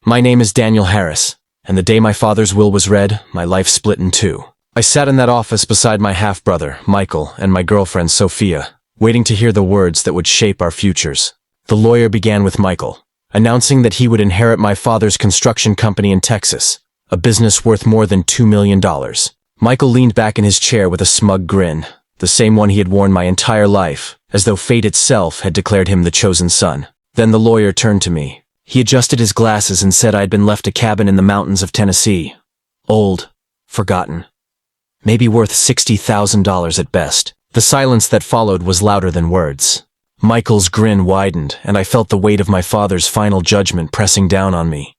My name is Daniel Harris, and the day my father's will was read, my life split in two. I sat in that office beside my half-brother, Michael, and my girlfriend, Sophia, waiting to hear the words that would shape our futures. The lawyer began with Michael, announcing that he would inherit my father's construction company in Texas, a business worth more than $2 million. Michael leaned back in his chair with a smug grin, the same one he had worn my entire life, as though fate itself had declared him the chosen son. Then the lawyer turned to me. He adjusted his glasses and said I had been left a cabin in the mountains of Tennessee. Old, forgotten, maybe worth $60,000 at best. The silence that followed was louder than words. Michael's grin widened, and I felt the weight of my father's final judgment pressing down on me.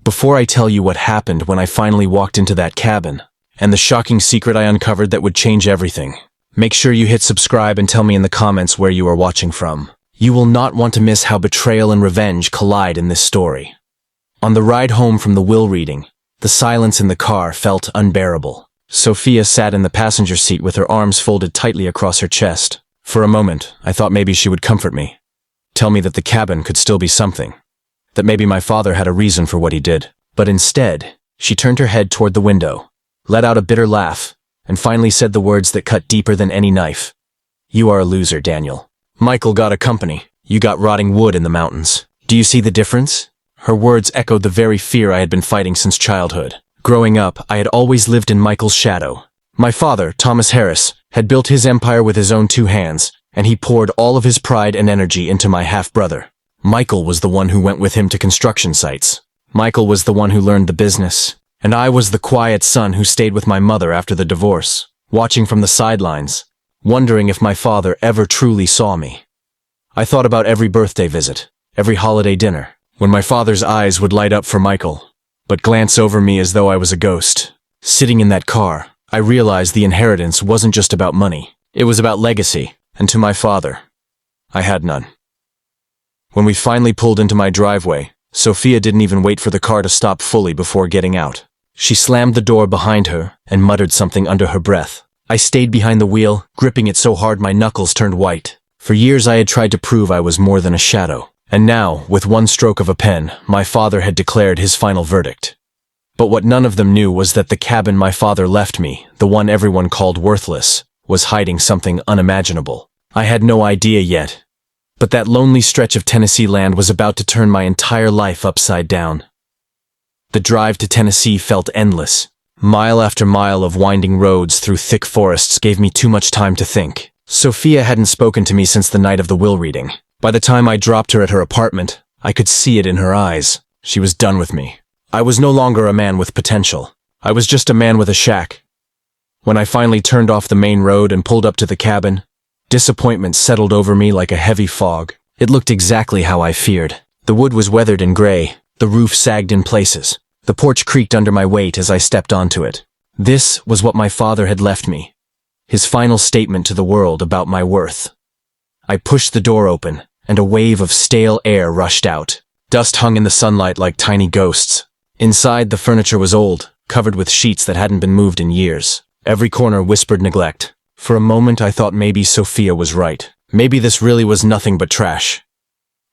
Before I tell you what happened when I finally walked into that cabin, and the shocking secret I uncovered that would change everything, make sure you hit subscribe and tell me in the comments where you are watching from. You will not want to miss how betrayal and revenge collide in this story. On the ride home from the will reading, the silence in the car felt unbearable. Sophia sat in the passenger seat with her arms folded tightly across her chest. For a moment, I thought maybe she would comfort me. Tell me that the cabin could still be something. That maybe my father had a reason for what he did. But instead, she turned her head toward the window, let out a bitter laugh, and finally said the words that cut deeper than any knife. You are a loser, Daniel. Michael got a company. You got rotting wood in the mountains. Do you see the difference? Her words echoed the very fear I had been fighting since childhood. Growing up, I had always lived in Michael's shadow. My father, Thomas Harris, had built his empire with his own two hands, and he poured all of his pride and energy into my half-brother. Michael was the one who went with him to construction sites. Michael was the one who learned the business, and I was the quiet son who stayed with my mother after the divorce, watching from the sidelines, wondering if my father ever truly saw me. I thought about every birthday visit, every holiday dinner, when my father's eyes would light up for Michael, but glance over me as though I was a ghost. Sitting in that car, I realized the inheritance wasn't just about money. It was about legacy, and to my father, I had none. When we finally pulled into my driveway, Sophia didn't even wait for the car to stop fully before getting out. She slammed the door behind her and muttered something under her breath. I stayed behind the wheel, gripping it so hard my knuckles turned white. For years I had tried to prove I was more than a shadow, and now, with one stroke of a pen, my father had declared his final verdict. But what none of them knew was that the cabin my father left me, the one everyone called worthless, was hiding something unimaginable. I had no idea yet, but that lonely stretch of Tennessee land was about to turn my entire life upside down. The drive to Tennessee felt endless. Mile after mile of winding roads through thick forests gave me too much time to think. Sophia hadn't spoken to me since the night of the will reading. By the time I dropped her at her apartment, I could see it in her eyes. She was done with me. I was no longer a man with potential. I was just a man with a shack. When I finally turned off the main road and pulled up to the cabin, disappointment settled over me like a heavy fog. It looked exactly how I feared. The wood was weathered and gray. The roof sagged in places. The porch creaked under my weight as I stepped onto it. This was what my father had left me. His final statement to the world about my worth. I pushed the door open, and a wave of stale air rushed out. Dust hung in the sunlight like tiny ghosts. Inside, the furniture was old, covered with sheets that hadn't been moved in years. Every corner whispered neglect. For a moment, I thought maybe Sophia was right. Maybe this really was nothing but trash.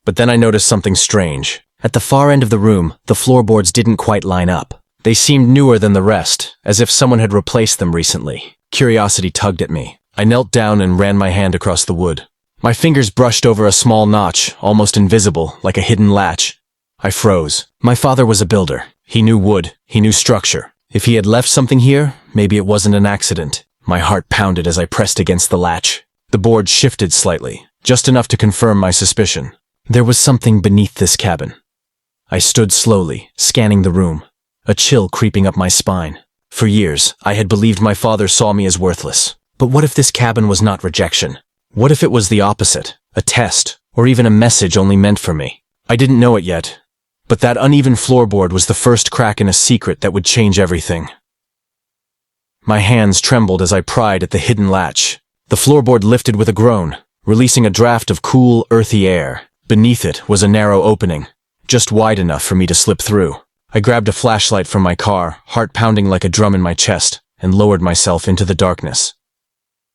But then I noticed something strange. At the far end of the room, the floorboards didn't quite line up. They seemed newer than the rest, as if someone had replaced them recently. Curiosity tugged at me. I knelt down and ran my hand across the wood. My fingers brushed over a small notch, almost invisible, like a hidden latch. I froze. My father was a builder. He knew wood. He knew structure. If he had left something here, maybe it wasn't an accident. My heart pounded as I pressed against the latch. The board shifted slightly, just enough to confirm my suspicion. There was something beneath this cabin. I stood slowly, scanning the room, a chill creeping up my spine. For years, I had believed my father saw me as worthless. But what if this cabin was not rejection? What if it was the opposite, a test, or even a message only meant for me? I didn't know it yet, but that uneven floorboard was the first crack in a secret that would change everything. My hands trembled as I pried at the hidden latch. The floorboard lifted with a groan, releasing a draft of cool, earthy air. Beneath it was a narrow opening, just wide enough for me to slip through. I grabbed a flashlight from my car, heart pounding like a drum in my chest, and lowered myself into the darkness.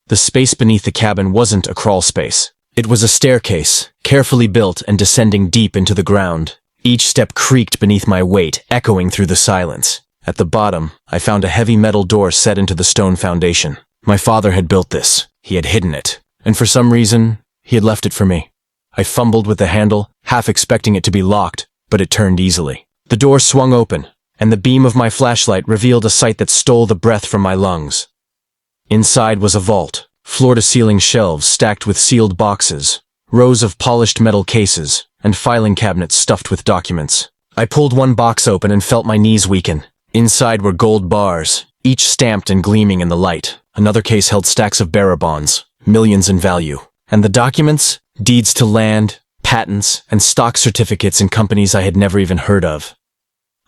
The space beneath the cabin wasn't a crawl space. It was a staircase, carefully built and descending deep into the ground. Each step creaked beneath my weight, echoing through the silence. At the bottom, I found a heavy metal door set into the stone foundation. My father had built this. He had hidden it. And for some reason, he had left it for me. I fumbled with the handle, half expecting it to be locked, but it turned easily. The door swung open, and the beam of my flashlight revealed a sight that stole the breath from my lungs. Inside was a vault, floor-to-ceiling shelves stacked with sealed boxes, rows of polished metal cases, and filing cabinets stuffed with documents. I pulled one box open and felt my knees weaken. Inside were gold bars, each stamped and gleaming in the light. Another case held stacks of bearer bonds, millions in value. And the documents? Deeds to land, patents, and stock certificates in companies I had never even heard of.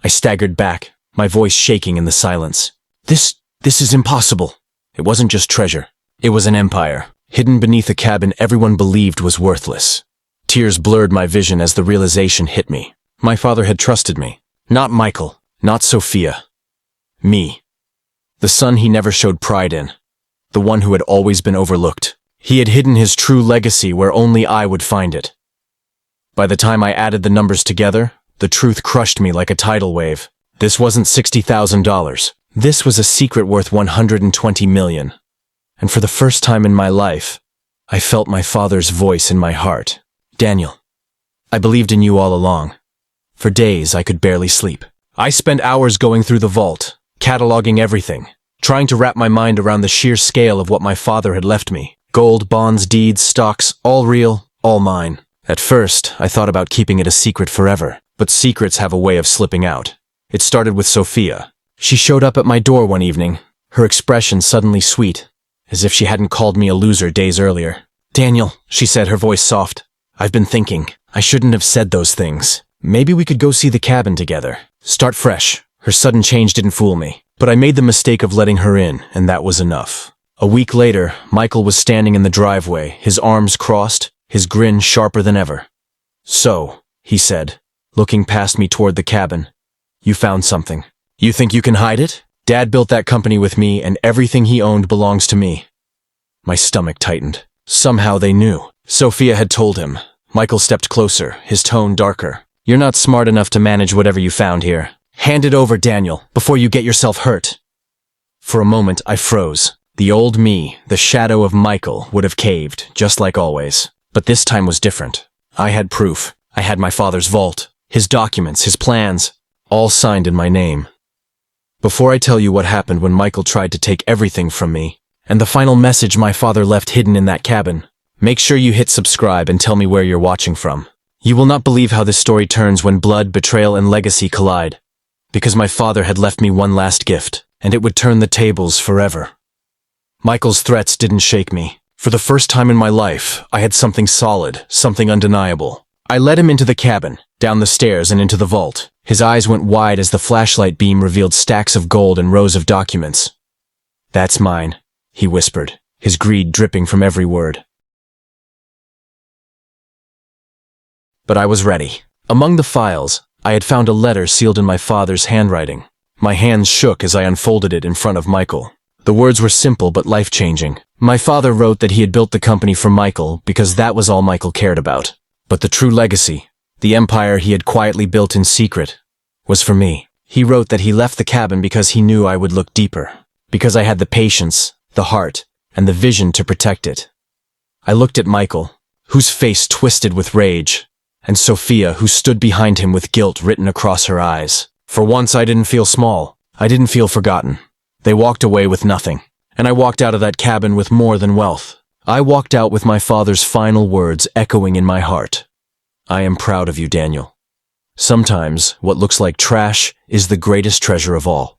I staggered back, my voice shaking in the silence. This is impossible. It wasn't just treasure. It was an empire, hidden beneath a cabin everyone believed was worthless. Tears blurred my vision as the realization hit me. My father had trusted me. Not Michael, not Sophia. Me. The son he never showed pride in. The one who had always been overlooked. He had hidden his true legacy where only I would find it. By the time I added the numbers together, the truth crushed me like a tidal wave. This wasn't $60,000. This was a secret worth $120 million. And for the first time in my life, I felt my father's voice in my heart. Daniel, I believed in you all along. For days, I could barely sleep. I spent hours going through the vault, cataloging everything, trying to wrap my mind around the sheer scale of what my father had left me. Gold, bonds, deeds, stocks, all real, all mine. At first, I thought about keeping it a secret forever, but secrets have a way of slipping out. It started with Sophia. She showed up at my door one evening, her expression suddenly sweet, as if she hadn't called me a loser days earlier. Daniel, she said, her voice soft. I've been thinking. I shouldn't have said those things. Maybe we could go see the cabin together. Start fresh. Her sudden change didn't fool me, but I made the mistake of letting her in, and that was enough. A week later, Michael was standing in the driveway, his arms crossed, his grin sharper than ever. So, he said, looking past me toward the cabin, you found something. You think you can hide it? Dad built that company with me, and everything he owned belongs to me. My stomach tightened. Somehow they knew. Sophia had told him. Michael stepped closer, his tone darker. You're not smart enough to manage whatever you found here. Hand it over, Daniel, before you get yourself hurt. For a moment, I froze. The old me, the shadow of Michael, would have caved, just like always. But this time was different. I had proof. I had my father's vault, his documents, his plans, all signed in my name. Before I tell you what happened when Michael tried to take everything from me, and the final message my father left hidden in that cabin, make sure you hit subscribe and tell me where you're watching from. You will not believe how this story turns when blood, betrayal, and legacy collide. Because my father had left me one last gift, and it would turn the tables forever. Michael's threats didn't shake me. For the first time in my life, I had something solid, something undeniable. I led him into the cabin, down the stairs and into the vault. His eyes went wide as the flashlight beam revealed stacks of gold and rows of documents. That's mine, he whispered, his greed dripping from every word. But I was ready. Among the files, I had found a letter sealed in my father's handwriting. My hands shook as I unfolded it in front of Michael. The words were simple but life-changing. My father wrote that he had built the company for Michael because that was all Michael cared about. But the true legacy, the empire he had quietly built in secret, was for me. He wrote that he left the cabin because he knew I would look deeper, because I had the patience, the heart, and the vision to protect it. I looked at Michael, whose face twisted with rage, and Sophia, who stood behind him with guilt written across her eyes. For once I didn't feel small. I didn't feel forgotten. They walked away with nothing, and I walked out of that cabin with more than wealth. I walked out with my father's final words echoing in my heart. I am proud of you, Daniel. Sometimes what looks like trash is the greatest treasure of all.